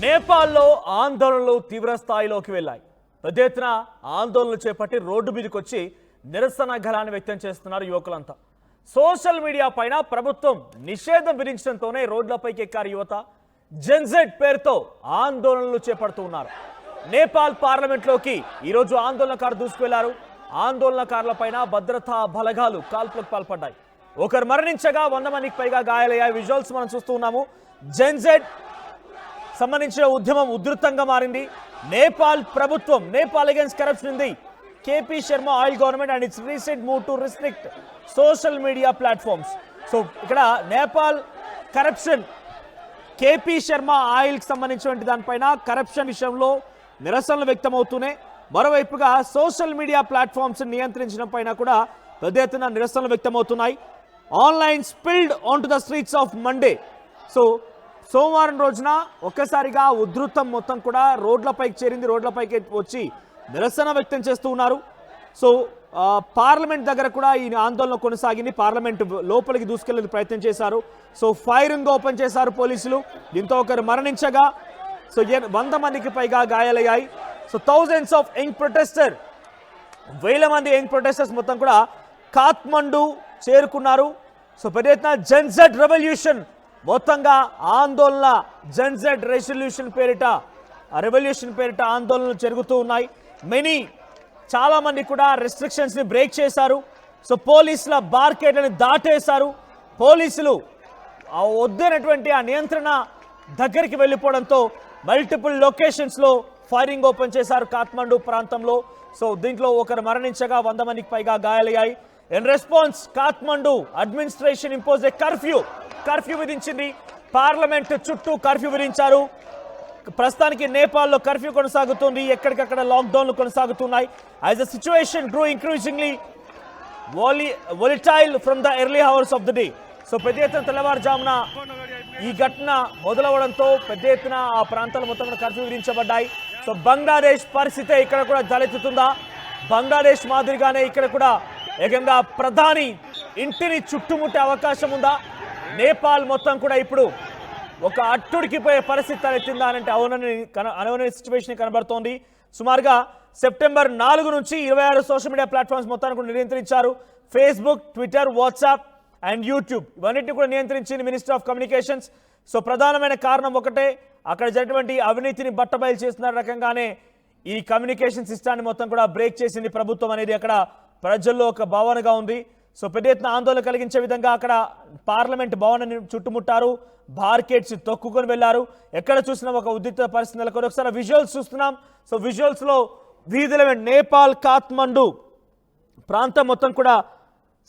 నేపాల్లో ఆందోళనలు తీవ్ర స్థాయిలోకి వెళ్ళాయి. పెద్ద ఎత్తున ఆందోళనలు చేపట్టి రోడ్డు మీదకి వచ్చి నిరసన గళాన్ని వ్యక్తం చేస్తున్నారు యువకులంతా. సోషల్ మీడియా పైన ప్రభుత్వం నిషేధం విధించడంతోనే రోడ్లపైకి ఎక్కారు యువత. జెన్జెడ్ పేరుతో ఆందోళనలు చేపడుతూ ఉన్నారు. నేపాల్ పార్లమెంట్లోకి ఈరోజు ఆందోళనకారులు దూసుకువెళ్లారు. ఆందోళనకారుల పైన భద్రతా బలగాలు కాల్పులకు పాల్పడ్డాయి. ఒకరు మరణించగా 100 మందికి పైగా గాయాలయ్యాయి. విజువల్స్ మనం చూస్తూ ఉన్నాము. జెన్జెడ్ సంబంధించిన ఉద్యమం ఉధృతంగా మారింది. నేపాల్ ప్రభుత్వం Nepal against corruption in the KP Sharma Oli government and its recent move to restrict social media platforms. So ఇక్కడ నేపాల్ కరప్షన్ కేపీ శర్మ ఆయిల్ కి సంబంధించిన దానిపైన కరప్షన్ విషయంలో నిరసనలు వ్యక్తమవుతూనే మరోవైపుగా సోషల్ మీడియా ప్లాట్ఫామ్స్ నియంత్రించడం పైన కూడా పెద్ద ఎత్తున నిరసనలు వ్యక్తమవుతున్నాయి. Online spilled onto the streets of Monday. So సోమవారం రోజున ఒక్కసారిగా ఉధృతం మొత్తం కూడా రోడ్లపైకి చేరింది. రోడ్లపైకి వచ్చి నిరసన వ్యక్తం చేస్తూ ఉన్నారు. సో పార్లమెంట్ దగ్గర కూడా ఈ ఆందోళన కొనసాగింది. పార్లమెంట్ లోపలికి దూసుకెళ్లే ప్రయత్నం చేశారు. సో ఫైరింగ్ ఓపెన్ చేశారు పోలీసులు. దీంతో ఒకరు మరణించగా సో 100 మందికి పైగా గాయాలయ్యాయి. సో థౌజండ్స్ ఆఫ్ యంగ్ ప్రొటెస్టర్, వేల మంది యంగ్ ప్రొటెస్టర్స్ మొత్తం కూడా కాఠ్మండు చేరుకున్నారు. సో పెద్ద ఎత్తున జెన్జెడ్ రెవల్యూషన్ మొత్తంగా ఆందోళన జెన్జెడ్ రెవల్యూషన్ పేరిట ఆందోళనలు జరుగుతూ ఉన్నాయి. చాలా మంది కూడా రెస్ట్రిక్షన్స్ ని బ్రేక్ చేశారు. సో పోలీసుల బార్కెట్లను దాటేశారు. పోలీసులు వద్దనటువంటి ఆ నియంత్రణ దగ్గరికి వెళ్ళిపోవడంతో మల్టిపుల్ లొకేషన్స్ లో ఫైరింగ్ ఓపెన్ చేశారు కాఠ్మండు ప్రాంతంలో. సో దీంట్లో ఒకరు మరణించగా 100 మందికి పైగా గాయాలయ్యాయి. In response Kathmandu administration impose A curfew విధించింది. పార్లమెంట్ చుట్టూ కర్ఫ్యూ విధించారు. ప్రస్తుతానికి నేపాల్లో కర్ఫ్యూ కొనసాగుతుంది. ఎక్కడికక్కడ లాక్డౌన్లు కొనసాగుతున్నాయి. As the situation grow increasingly volatile from the early hours of the day. So పెద్ద ఎత్తున తెల్లవారుజామున ఈ ఘటన మొదలవడంతో పెద్ద ఎత్తున ఆ ప్రాంతాలు మొత్తం కర్ఫ్యూ విధించబడ్డాయి. సో బంగ్లాదేశ్ పరిస్థితి ఇక్కడ కూడా తలెత్తుతుందా? బంగ్లాదేశ్ మాదిరిగానే ఇక్కడ కూడా ఏకంగా ప్రధాని ఇంటిని చుట్టుముట్టే అవకాశం ఉందా? నేపాల్ మొత్తం కూడా ఇప్పుడు ఒక అట్టుడికి పోయే పరిస్థితి తలెత్తిందా అంటే అవునని సిచ్యువేషన్ కనబడుతోంది. సుమారుగా సెప్టెంబర్ 4 నుంచి 26 సోషల్ మీడియా ప్లాట్ఫామ్స్ మొత్తాన్ని కూడా నియంత్రించారు. Facebook, Twitter, WhatsApp and YouTube ఇవన్నిటిని కూడా నియంత్రించింది మినిస్ట్రీ ఆఫ్ కమ్యూనికేషన్స్. సో ప్రధానమైన కారణం ఒకటే, అక్కడ జరిగినటువంటి అవినీతిని బట్టబయలు చేస్తున్న రకంగానే ఈ కమ్యూనికేషన్ సిస్టాన్ని మొత్తం కూడా బ్రేక్ చేసింది ప్రభుత్వం అనేది అక్కడ ప్రజల్లో ఒక భావనగా ఉంది. సో పెద్ద ఎత్తున ఆందోళన కలిగించే విధంగా అక్కడ పార్లమెంట్ భవనాన్ని చుట్టుముట్టారు. బార్కెట్స్ తొక్కుకొని వెళ్లారు. ఎక్కడ చూసినా ఒక ఉద్రిక్త పరిస్థితి నెలకొని. ఒకసారి విజువల్స్ చూస్తున్నాం. సో విజువల్స్ లో వీధుల నేపాల్ కాఠ్మండు ప్రాంతం మొత్తం కూడా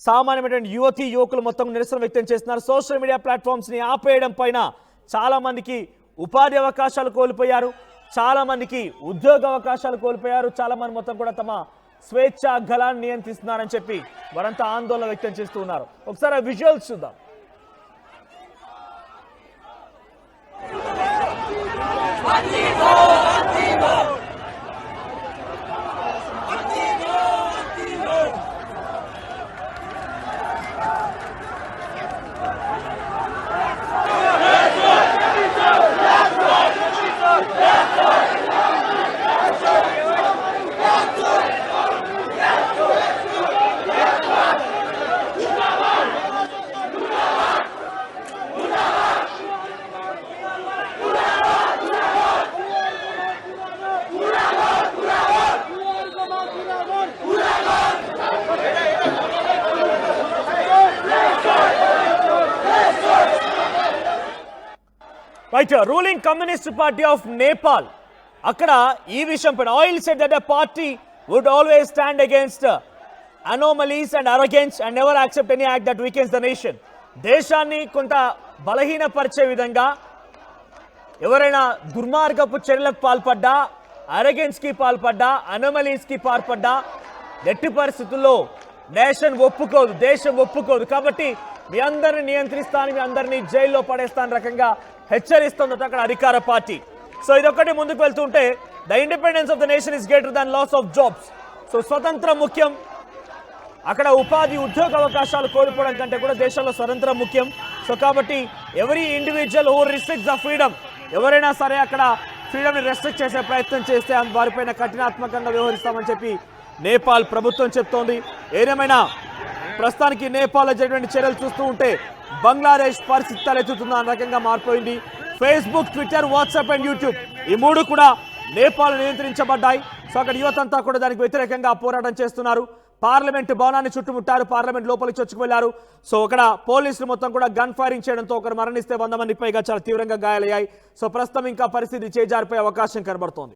సామాన్యమైనటువంటి యువకులు మొత్తం నిరసన వ్యక్తం చేస్తున్నారు. సోషల్ మీడియా ప్లాట్ఫామ్స్ ని ఆపేయడం పైన చాలా మందికి ఉపాధి అవకాశాలు కోల్పోయారు. చాలా మందికి ఉద్యోగ అవకాశాలు కోల్పోయారు. చాలా మంది మొత్తం కూడా తమ స్వేచ్ఛ గళాన్ని నియంత్రిస్తున్నారని చెప్పి వారంతా ఆందోళన వ్యక్తం చేస్తూ ఉన్నారు. ఒకసారి ఆ విజువల్స్ చూద్దాం. Right, ruling Communist Party of Nepal. అక్కడ ఈ విషయం పైన oil said that the party would always stand against anomalies and arrogance and never accept any act that weakens the nation. దేశాన్ని కొంత బలహీనపరిచే విధంగా ఎవరైనా దుర్మార్గపు చర్యలకు పాల్పడ్డా, అరగెన్స్ కి పాల్పడ్డా, అనామలీస్ కి పాల్పడ్డా ఎట్టి పరిస్థితుల్లో నేషన్ ఒప్పుకోదు, దేశం ఒప్పుకోదు. కాబట్టి మీ అందరిని నియంత్రిస్తాను, మీ అందరినీ జైల్లో పడేస్తాను రకంగా హెచ్చరిస్తుందట అక్కడ అధికార పార్టీ. సో ఇదొక్కటి ముందుకు వెళ్తుంటే the independence of the nation is greater than loss of jobs. So స్వతంత్రం ముఖ్యం. అక్కడ ఉద్యోగ అవకాశాలు కోల్పోవడం కంటే కూడా దేశంలో స్వతంత్రం ముఖ్యం. సో కాబట్టి every individual who restricts the freedom ఎవరైనా సరే అక్కడ ఫ్రీడమ్ని రెస్ట్రిక్ట్ చేసే ప్రయత్నం చేస్తే వారిపైన కఠినాత్మకంగా వ్యవహరిస్తామని చెప్పి నేపాల్ ప్రభుత్వం చెప్తోంది. ఏదేమైనా ప్రస్తుతానికి నేపాల్లో జరిగిన చర్యలు చూస్తూ ఉంటే బంగ్లాదేశ్ పరిస్థితి తలెత్తుతున్న రకంగా మారిపోయింది. Facebook, Twitter, WhatsApp and YouTube ఈ మూడు కూడా నేపాల్ నియంత్రించబడ్డాయి. సో అక్కడ యువతంతా కూడా దానికి వ్యతిరేకంగా పోరాటం చేస్తున్నారు. పార్లమెంట్ భవనాన్ని చుట్టుముట్టారు, పార్లమెంట్ లోపలికి చొచ్చుకు వెళ్లారు. సో అక్కడ పోలీసులు మొత్తం కూడా గన్ ఫైరింగ్ చేయడంతో ఒకరు మరణిస్తే 100 మందికి పైగా చాలా తీవ్రంగా గాయాలయ్యాయి. సో ప్రస్తుతం ఇంకా పరిస్థితి చేజారిపోయే అవకాశం కనబడుతోంది.